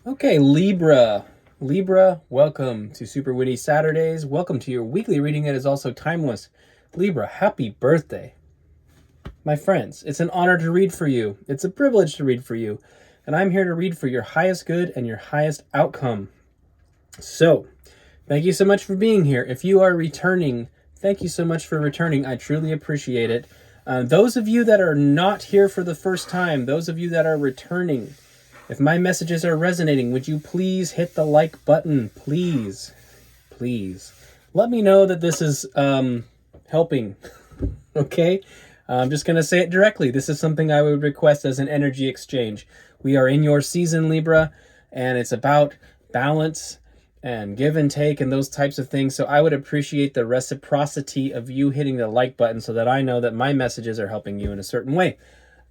Okay, Libra. Libra, welcome to Super Witty Saturdays. Welcome to your weekly reading that is also timeless. Libra, happy birthday. My friends, it's an honor to read for you. It's a privilege to read for you. And I'm here to read for your highest good and your highest outcome. So, thank you so much for being here. If you are returning, thank you so much for returning. I truly appreciate it. Those of you that are not here for the first time, those of you that are returning, if my messages are resonating, would you please hit the like button? Please. Please. Let me know that this is helping. Okay? I'm just going to say it directly. This is something I would request as an energy exchange. We are in your season, Libra, and it's about balance and give and take and those types of things. So I would appreciate the reciprocity of you hitting the like button so that I know that my messages are helping you in a certain way.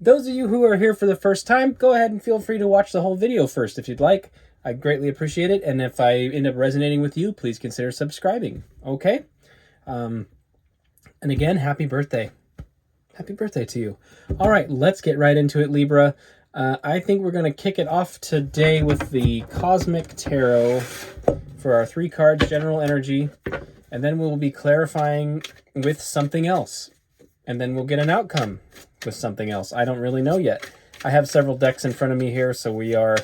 Those of you who are here for the first time, go ahead and feel free to watch the whole video first if you'd like. I greatly appreciate it. And if I end up resonating with you, please consider subscribing. Okay? And again, happy birthday. Happy birthday to you. All right, let's get right into it, Libra. I think we're going to kick it off today with the Cosmic Tarot for our 3 cards, general energy. And then we'll be clarifying with something else. And then we'll get an outcome with something else. I don't really know yet. I have several decks in front of me here, so we're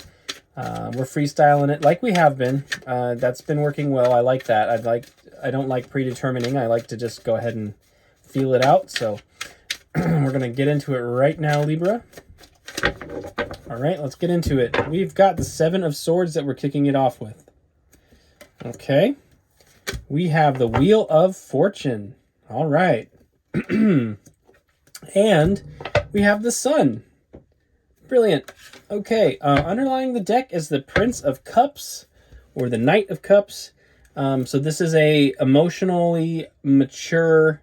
freestyling it like we have been. That's been working well. I like that. I don't like predetermining. I like to just go ahead and feel it out. So we're going to get into it right now, Libra. All right, let's get into it. We've got the 7 of Swords that we're kicking it off with. Okay. We have the Wheel of Fortune. All right. And we have the Sun. Brilliant. Okay, underlying the deck is the Prince of Cups or the Knight of Cups. So this is a emotionally mature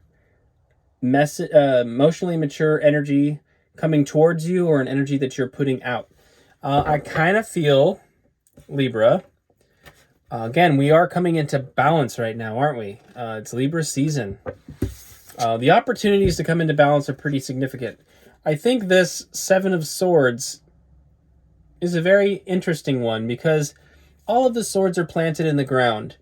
energy coming towards you, or an energy that you're putting out. I kind of feel, Libra, again, we are coming into balance right now, aren't we? It's Libra season. The opportunities to come into balance are pretty significant. I think this 7 of Swords is a very interesting one because all of the swords are planted in the ground.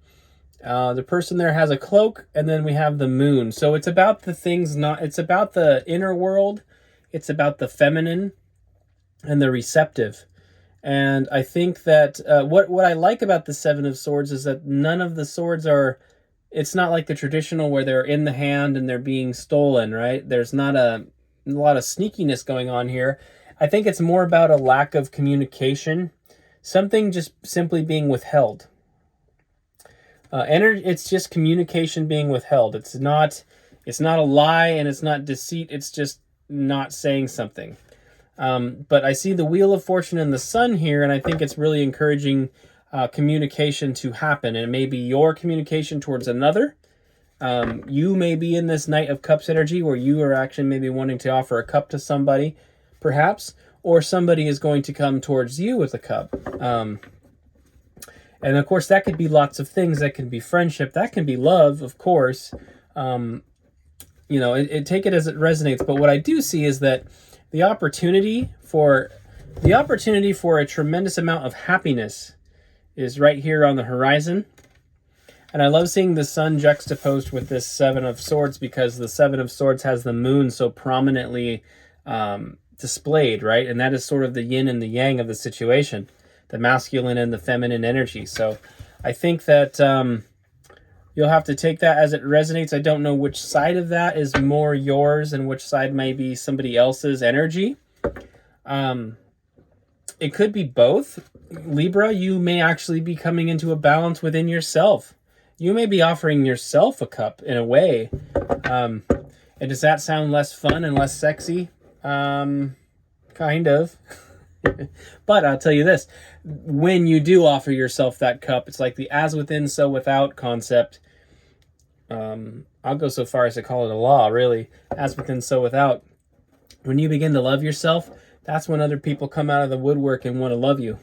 The person there has a cloak, and then we have the moon. So it's about the things it's about the inner world. It's about the feminine and the receptive. And I think that what I like about the 7 of Swords is that none of the swords are... It's not like the traditional where they're in the hand and they're being stolen, right? There's not a lot of sneakiness going on here. I think it's more about a lack of communication. Something just simply being withheld. It's just communication being withheld. It's not a lie and it's not deceit. It's just not saying something. But I see the Wheel of Fortune and the Sun here, and I think it's really encouraging communication to happen. And it may be your communication towards another. You may be in this Knight of Cups energy where you are actually maybe wanting to offer a cup to somebody, perhaps, or somebody is going to come towards you with a cup. And of course, that could be lots of things. That can be friendship. That can be love, of course. Take it as it resonates. But what I do see is that the opportunity for a tremendous amount of happiness is right here on the horizon. And I love seeing the Sun juxtaposed with this 7 of Swords because the 7 of Swords has the moon so prominently displayed, right? And that is sort of the yin and the yang of the situation, the masculine and the feminine energy. So I think that you'll have to take that as it resonates. I don't know which side of that is more yours and which side may be somebody else's energy. It could be both. Libra, you may actually be coming into a balance within yourself. You may be offering yourself a cup in a way. And does that sound less fun and less sexy? Kind of. But I'll tell you this. When you do offer yourself that cup, it's like the as within, so without concept. I'll go so far as to call it a law, really. As within, so without. When you begin to love yourself, that's when other people come out of the woodwork and want to love you.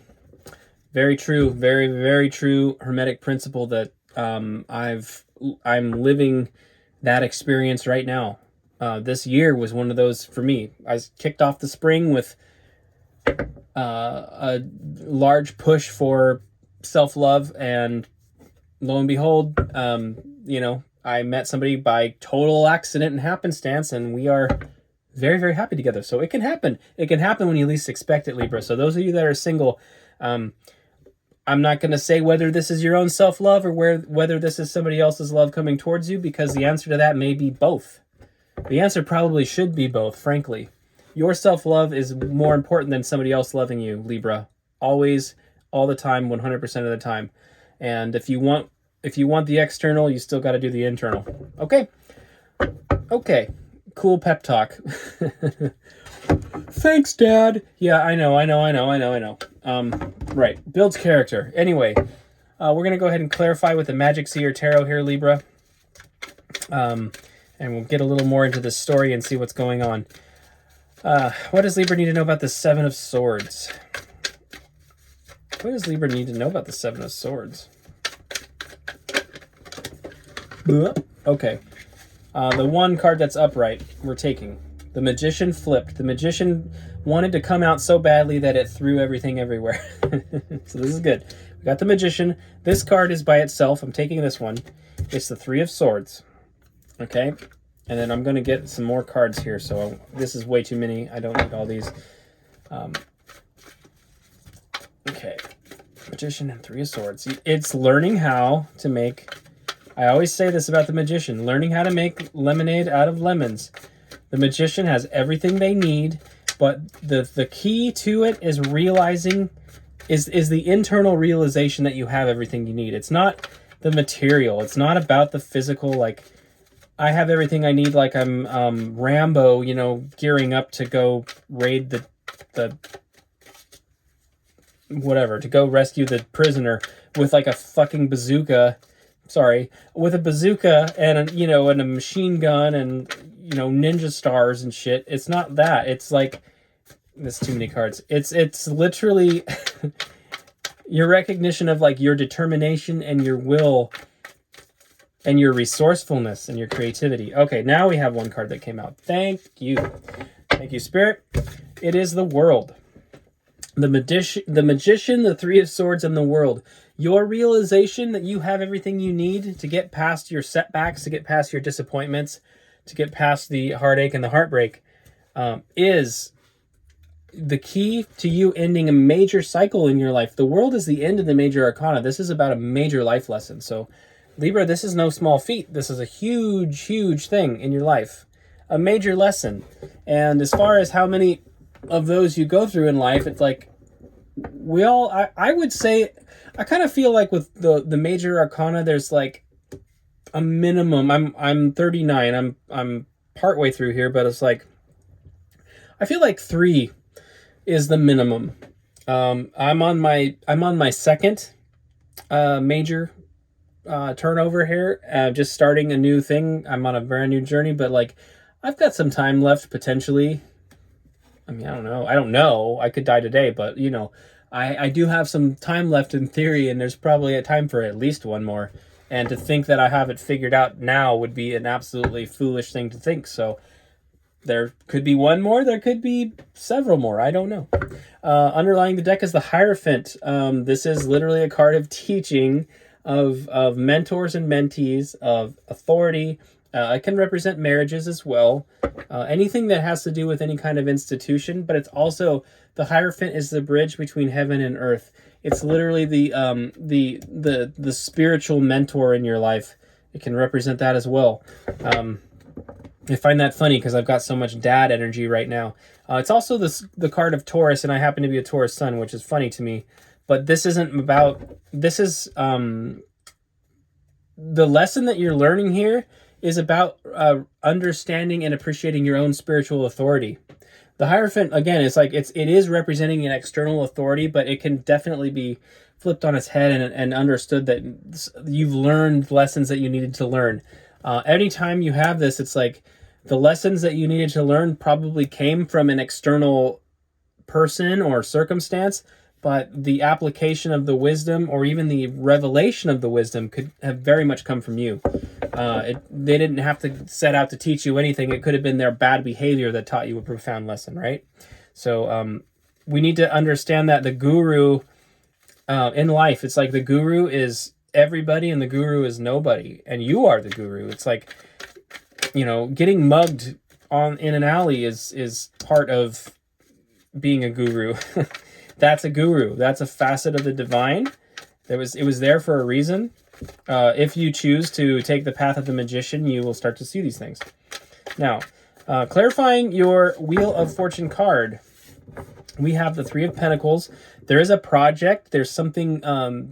Very true. Very, very true Hermetic principle that I'm living that experience right now. This year was one of those for me. I kicked off the spring with a large push for self-love, and lo and behold, I met somebody by total accident and happenstance, and we are very, very happy together. So it can happen. It can happen when you least expect it, Libra. So those of you that are single, I'm not going to say whether this is your own self-love or whether this is somebody else's love coming towards you, because the answer to that may be both. The answer probably should be both, frankly. Your self-love is more important than somebody else loving you, Libra. Always, all the time, 100% of the time. And if you want the external, you still got to do the internal. Okay. Cool pep talk. Thanks, Dad. Yeah, I know. Right. Builds character. Anyway, we're going to go ahead and clarify with the Magic Seer Tarot here, Libra. And we'll get a little more into this story and see what's going on. What does Libra need to know about the Seven of Swords? What does Libra need to know about the Seven of Swords? Okay. The one card that's upright, we're taking. The Magician flipped. The Magician wanted to come out so badly that it threw everything everywhere. So this is good. We got the Magician. This card is by itself. I'm taking this one. It's the Three of Swords. Okay? And then I'm going to get some more cards here. So this is way too many. I don't need all these. Okay. Magician and Three of Swords. It's learning how to make... I always say this about the Magician. Learning how to make lemonade out of lemons. The Magician has everything they need, but the key to it is realizing... is the internal realization that you have everything you need. It's not the material. It's not about the physical, like... I have everything I need, like I'm Rambo, gearing up to go raid the whatever, to go rescue the prisoner with like a fucking bazooka. Sorry, with a bazooka and and a machine gun and ninja stars and shit. It's not that. It's like, there's too many cards. It's literally your recognition of like your determination and your will. And your resourcefulness and your creativity. Okay, now we have one card that came out. Thank you. Thank you, Spirit. It is the World. The Magician, the Three of Swords, and the World. Your realization that you have everything you need to get past your setbacks, to get past your disappointments, to get past the heartache and the heartbreak, is the key to you ending a major cycle in your life. The World is the end of the major arcana. This is about a major life lesson. So, Libra, this is no small feat. This is a huge, huge thing in your life. A major lesson. And as far as how many of those you go through in life, it's like, I would say, I kind of feel like with the major arcana, there's like a minimum. I'm 39. I'm partway through here, but it's like, I feel like 3 is the minimum. I'm on my second major turnover here, just starting a new thing. I'm on a brand new journey, but like I've got some time left potentially. I mean, I don't know. I could die today, but I do have some time left in theory, and there's probably a time for at least one more. And to think that I have it figured out now would be an absolutely foolish thing to think. So there could be one more, there could be several more. I don't know. Underlying the deck is the Hierophant. This is literally a card of teaching, of mentors and mentees, of authority. It can represent marriages as well. Anything that has to do with any kind of institution, but it's also, the Hierophant is the bridge between heaven and earth. It's literally the spiritual mentor in your life. It can represent that as well. I find that funny because I've got so much dad energy right now. It's also the card of Taurus, and I happen to be a Taurus sun, which is funny to me. But this isn't about... This is... the lesson that you're learning here is about understanding and appreciating your own spiritual authority. The Hierophant, again, it is representing an external authority, but it can definitely be flipped on its head and understood that you've learned lessons that you needed to learn. Anytime you have this, it's like the lessons that you needed to learn probably came from an external person or circumstance, but the application of the wisdom or even the revelation of the wisdom could have very much come from you. They didn't have to set out to teach you anything. It could have been their bad behavior that taught you a profound lesson, right? So we need to understand that the guru in life, it's like the guru is everybody and the guru is nobody, and you are the guru. It's like, getting mugged in an alley is part of being a guru. That's a guru. That's a facet of the divine. It was there for a reason. If you choose to take the path of the magician, you will start to see these things. Now, clarifying your Wheel of Fortune card, we have the Three of Pentacles. There is a project. There's something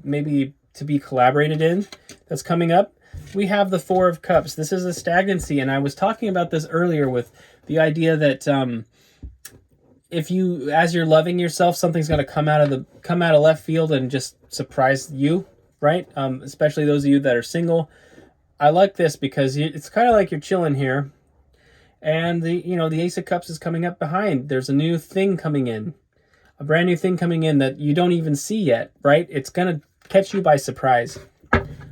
maybe to be collaborated in that's coming up. We have the Four of Cups. This is a stagnancy, and I was talking about this earlier with the idea that if you, as you're loving yourself, something's going to come out of left field and just surprise you, right? Especially those of you that are single. I like this because it's kind of like you're chilling here, and the Ace of Cups is coming up behind. There's a new thing coming in, a brand new thing coming in that you don't even see yet, right? It's going to catch you by surprise.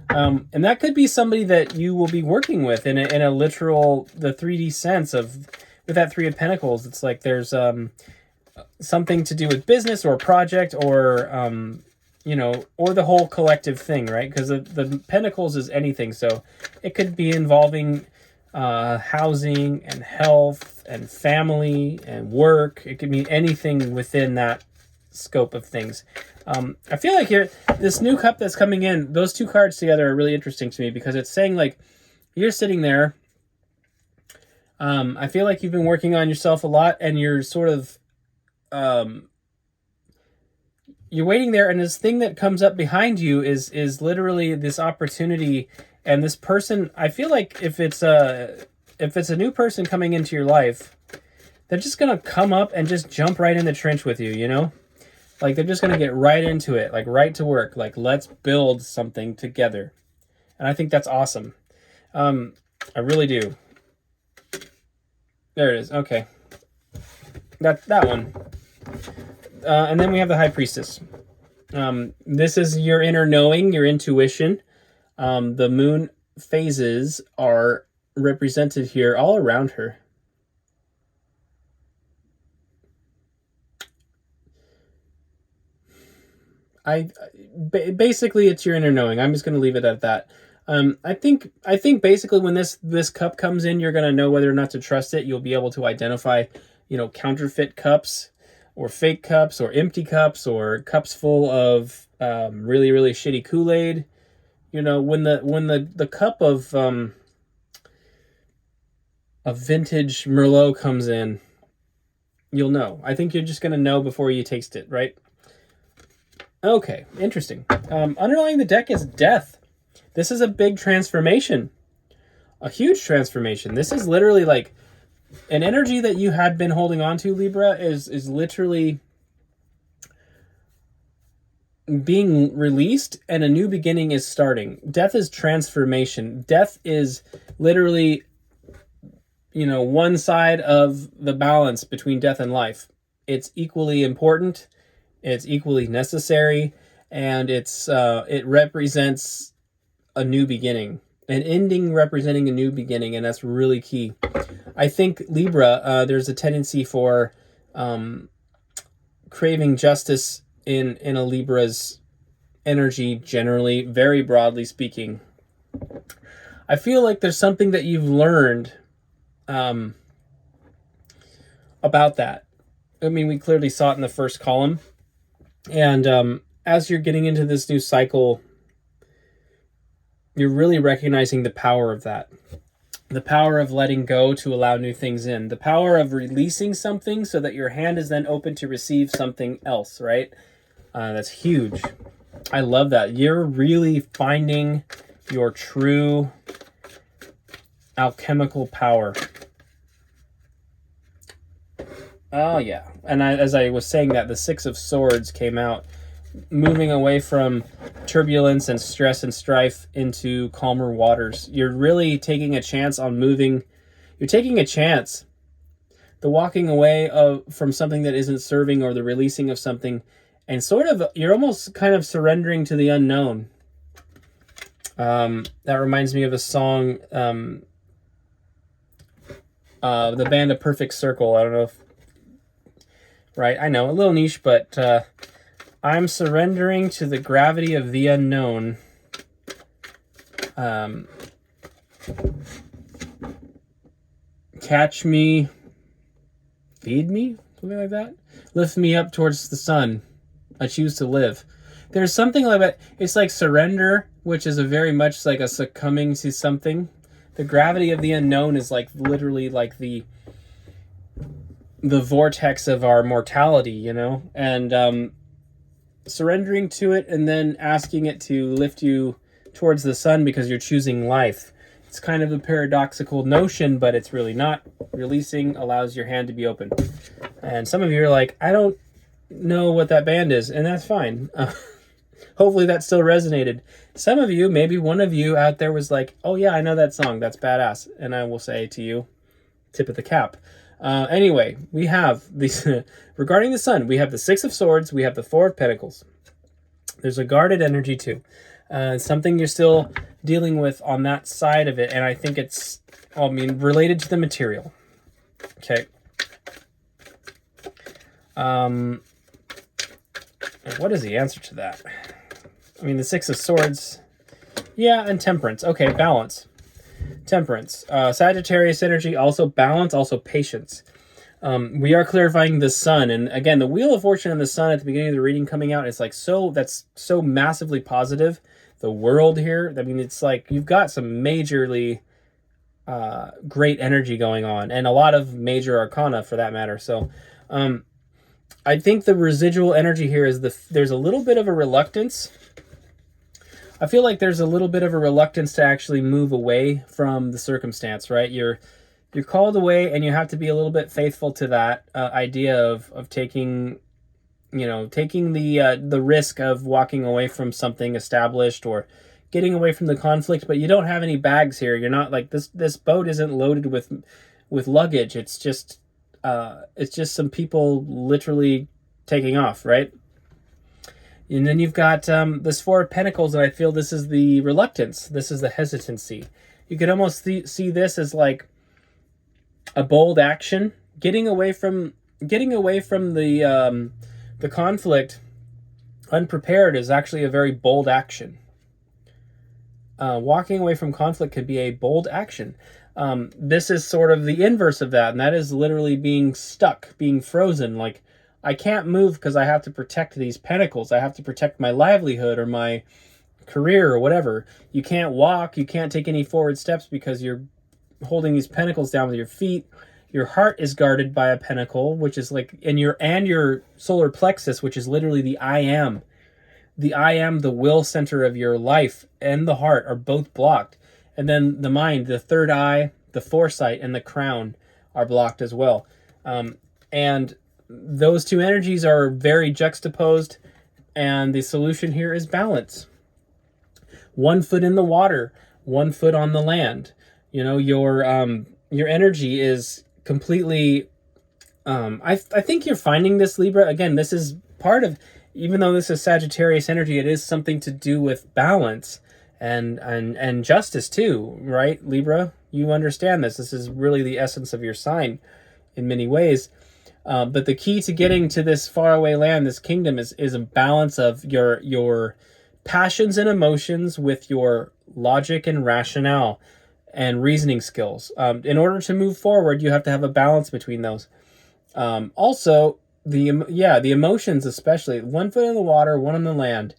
And that could be somebody that you will be working with in a literal, the 3D sense of, with that Three of Pentacles. It's like there's something to do with business or a project or, or the whole collective thing, right? Because the Pentacles is anything. So it could be involving housing and health and family and work. It could mean anything within that scope of things. I feel like here, this new cup that's coming in, those two cards together are really interesting to me because it's saying like, you're sitting there. I feel like you've been working on yourself a lot and you're sort of, you're waiting there, and this thing that comes up behind you is literally this opportunity. And this person, I feel like if it's a new person coming into your life, they're just going to come up and just jump right in the trench with you, Like, they're just going to get right into it, like, right to work. Like, let's build something together. And I think that's awesome. I really do. There it is. Okay. That one. And then we have the High Priestess. This is your inner knowing, your intuition. The moon phases are represented here all around her. Basically it's your inner knowing. I'm just going to leave it at that. I think basically when this cup comes in, you're going to know whether or not to trust it. You'll be able to identify, counterfeit cups or fake cups or empty cups or cups full of really, really shitty Kool-Aid. When the cup of a vintage Merlot comes in, you'll know. I think you're just going to know before you taste it, right? Okay, interesting. Underlying the deck is death. This is a big transformation. A huge transformation. This is literally like an energy that you had been holding on to, Libra, is literally being released and a new beginning is starting. Death is transformation. Death is literally, one side of the balance between death and life. It's equally important. It's equally necessary, and it represents a new beginning, an ending representing a new beginning, and that's really key. I think Libra, there's a tendency for craving justice in a Libra's energy generally, very broadly speaking. I feel like there's something that you've learned about that. I mean, we clearly saw it in the first column. And as you're getting into this new cycle, you're really recognizing the power of that. The power of letting go to allow new things in. The power of releasing something so that your hand is then open to receive something else, right? That's huge. I love that. You're really finding your true alchemical power. Oh, yeah. And as I was saying that, the Six of Swords came out, moving away from turbulence and stress and strife into calmer waters. You're really taking a chance on moving. You're taking a chance. The walking away from something that isn't serving, or the releasing of something, and sort of, you're almost kind of surrendering to the unknown. That reminds me of a song, the band A Perfect Circle. I don't know if right? I know, a little niche, but I'm surrendering to the gravity of the unknown. Catch me, feed me, something like that. Lift me up towards the sun. I choose to live. There's something like that. It's like surrender, which is a very much like a succumbing to something. The gravity of the unknown is like literally like the vortex of our mortality, you know? And surrendering to it and then asking it to lift you towards the sun because you're choosing life. It's kind of a paradoxical notion, but it's really not. Releasing allows your hand to be open. And some of you are like, I don't know what that band is, and that's fine. Hopefully that still resonated. Some of you, maybe one of you out there was like, oh yeah, I know that song. That's badass. And I will say to you, tip of the cap. Anyway, we have these, regarding the sun, we have the Six of Swords, we have the Four of Pentacles. There's a guarded energy too. Something you're still dealing with on that side of it, and I think it's, related to the material. Okay. What is the answer to that? The Six of Swords. Yeah, and Temperance. Okay, balance. Temperance. Sagittarius energy, also balance, also patience. We are clarifying the sun, and again, the Wheel of Fortune and the sun at the beginning of the reading coming out is like that's so massively positive. The world here, it's like you've got some majorly great energy going on, and a lot of major arcana for that matter. So I think the residual energy here is there's a little bit of a reluctance. I feel like there's a little bit of a reluctance to actually move away from the circumstance, right? You're called away, and you have to be a little bit faithful to that idea of taking, taking the risk of walking away from something established or getting away from the conflict. But you don't have any bags here. You're not like this boat isn't loaded with luggage. It's just some people literally taking off, right? And then you've got this Four of Pentacles, and I feel this is the reluctance. This is the hesitancy. You could almost see this as like a bold action, getting away from the conflict unprepared is actually a very bold action. Walking away from conflict could be a bold action. This is sort of the inverse of that, and that is literally being stuck, being frozen. Like, I can't move because I have to protect these pentacles. I have to protect my livelihood or my career or whatever. You can't walk. You can't take any forward steps because you're holding these pentacles down with your feet. Your heart is guarded by a pentacle, which is like, and your solar plexus, which is literally the I am. The I am, the will center of your life, and the heart are both blocked. And then the mind, the third eye, the foresight, and the crown are blocked as well. And those two energies are very juxtaposed, and the solution here is balance. 1 foot in the water, 1 foot on the land. Your energy is completely. I think you're finding this, Libra. Again, this is part of. Even though this is Sagittarius energy, it is something to do with balance and justice too, right, Libra? You understand this. This is really the essence of your sign in many ways. But the key to getting to this faraway land, this kingdom, is a balance of your passions and emotions with your logic and rationale and reasoning skills. In order to move forward, you have to have a balance between those. Also, the emotions, especially 1 foot in the water, 1 on the land.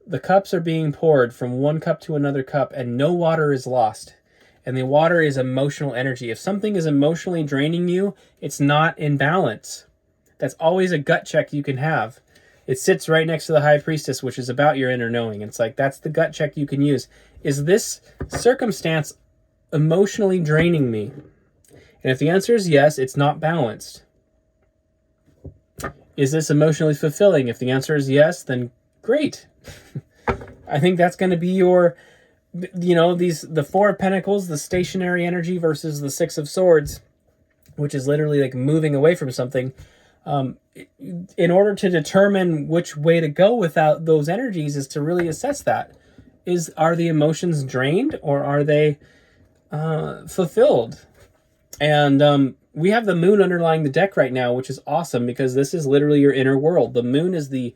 The cups are being poured from one cup to another cup, and no water is lost. And the water is emotional energy. If something is emotionally draining you, it's not in balance. That's always a gut check you can have. It sits right next to the High Priestess, which is about your inner knowing. It's like, that's the gut check you can use. Is this circumstance emotionally draining me? And if the answer is yes, it's not balanced. Is this emotionally fulfilling? If the answer is yes, then great. I think that's going to be your, the Four of Pentacles, the stationary energy versus the Six of Swords, which is literally like moving away from something. In order to determine which way to go without those energies is to really assess that. Are the emotions drained or are they fulfilled? And we have the moon underlying the deck right now, which is awesome because this is literally your inner world. The moon is the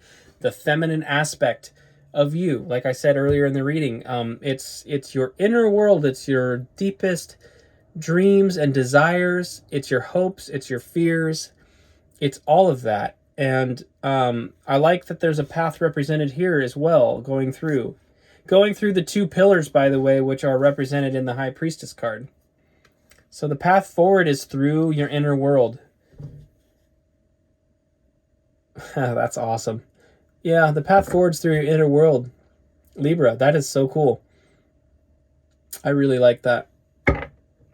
feminine aspect of you. Like I said earlier in the reading, it's your inner world. It's your deepest dreams and desires. It's your hopes. It's your fears. It's all of that. And I like that there's a path represented here as well, going through the 2 pillars, by the way, which are represented in the High Priestess card. So the path forward is through your inner world. That's awesome. Yeah, the path forward is through your inner world. Libra, that is so cool. I really like that.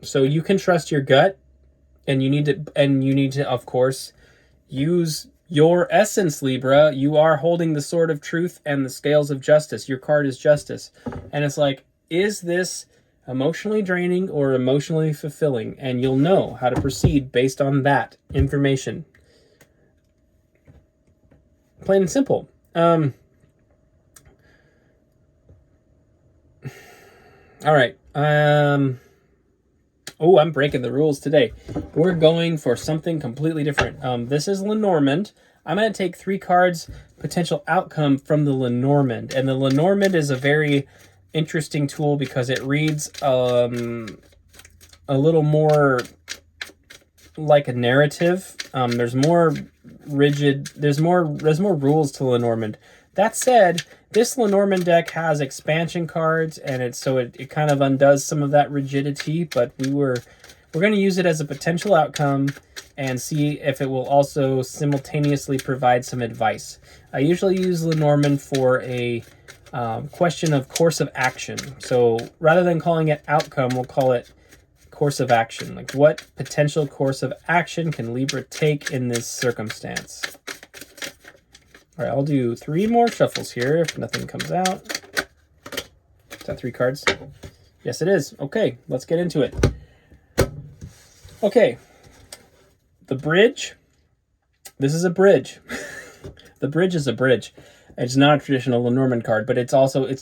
So you can trust your gut, and you need to, of course, use your essence, Libra. You are holding the sword of truth and the scales of justice. Your card is justice. And it's like, is this emotionally draining or emotionally fulfilling? And you'll know how to proceed based on that information. Plain and simple. All right. Oh, I'm breaking the rules today. We're going for something completely different. This is Lenormand. I'm going to take 3 cards, potential outcome from the Lenormand. And the Lenormand is a very interesting tool because it reads a little more like a narrative. There's more rigid, there's more rules to Lenormand. That said, this Lenormand deck has expansion cards, and it kind of undoes some of that rigidity, but we're going to use it as a potential outcome and see if it will also simultaneously provide some advice. I usually use Lenormand for a question of course of action. So rather than calling it outcome, we'll call it course of action. Like, what potential course of action can Libra take in this circumstance? All right, I'll do 3 more shuffles here if nothing comes out. Is that 3 cards? Yes, it is. Okay, let's get into it. Okay, the bridge. This is a bridge. The bridge is a bridge. It's not a traditional Lenormand card, but it's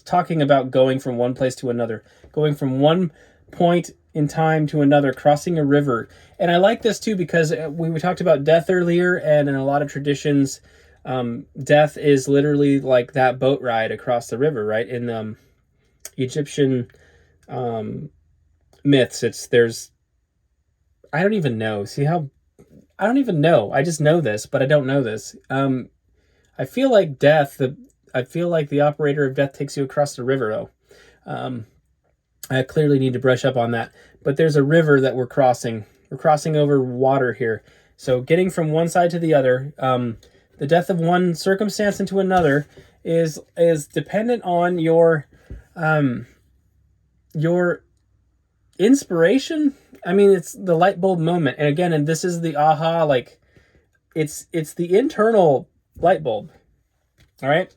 talking about going from one place to another, going from one point in time to another, crossing a river. And I like this too because we talked about death earlier, and in a lot of traditions, death is literally like that boat ride across the river, right? In Egyptian myths, I don't even know. I don't even know. I just know this, but I don't know this. I feel like the operator of death takes you across the river, though. I clearly need to brush up on that. But there's a river that we're crossing. We're crossing over water here. So getting from one side to the other, the death of one circumstance into another is dependent on your inspiration. I mean, it's the light bulb moment. And again, and this is the aha, like it's the internal light bulb. All right.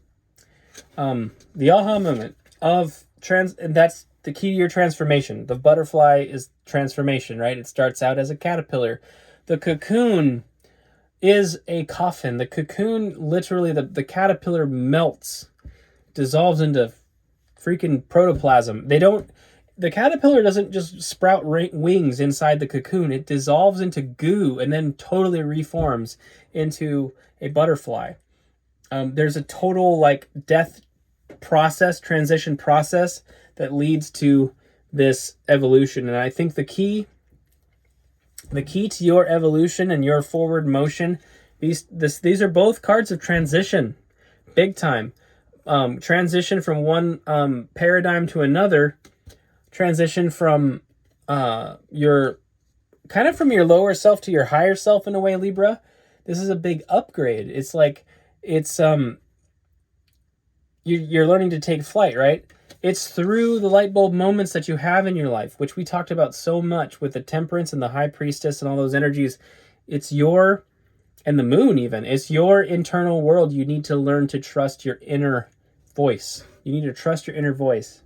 The aha moment of and that's the key to your transformation. The butterfly is transformation, right? It starts out as a caterpillar. The cocoon is a coffin. The cocoon, literally, the caterpillar melts, dissolves into freaking protoplasm. The caterpillar doesn't just sprout wings inside the cocoon. It dissolves into goo and then totally reforms into a butterfly. There's a total death process, transition process that leads to this evolution. And I think the key to your evolution and your forward motion, these are both cards of transition, big time. Transition from one paradigm to another. Transition from your lower self to your higher self in a way, Libra. This is a big upgrade. It's like you're learning to take flight, right? It's through the light bulb moments that you have in your life, which we talked about so much with the Temperance and the High Priestess and all those energies. And the moon even, it's your internal world. You need to learn to trust your inner voice. You need to trust your inner voice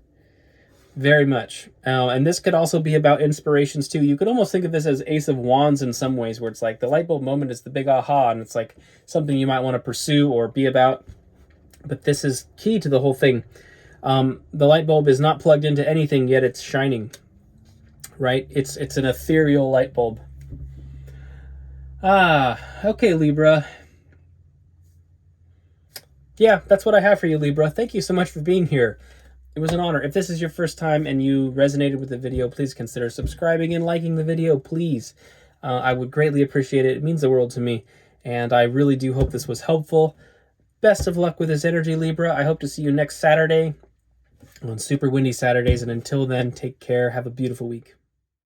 very much. And this could also be about inspirations too. You could almost think of this as Ace of Wands in some ways, where it's like the light bulb moment is the big aha, and it's like something you might want to pursue or be about. But this is key to the whole thing. The light bulb is not plugged into anything, yet it's shining, right? It's an ethereal light bulb. Okay, Libra. Yeah, that's what I have for you, Libra. Thank you so much for being here. It was an honor. If this is your first time and you resonated with the video, please consider subscribing and liking the video, please. I would greatly appreciate it. It means the world to me, and I really do hope this was helpful. Best of luck with this energy, Libra. I hope to see you next Saturday on Super Windy Saturdays, and until then, take care. Have a beautiful week.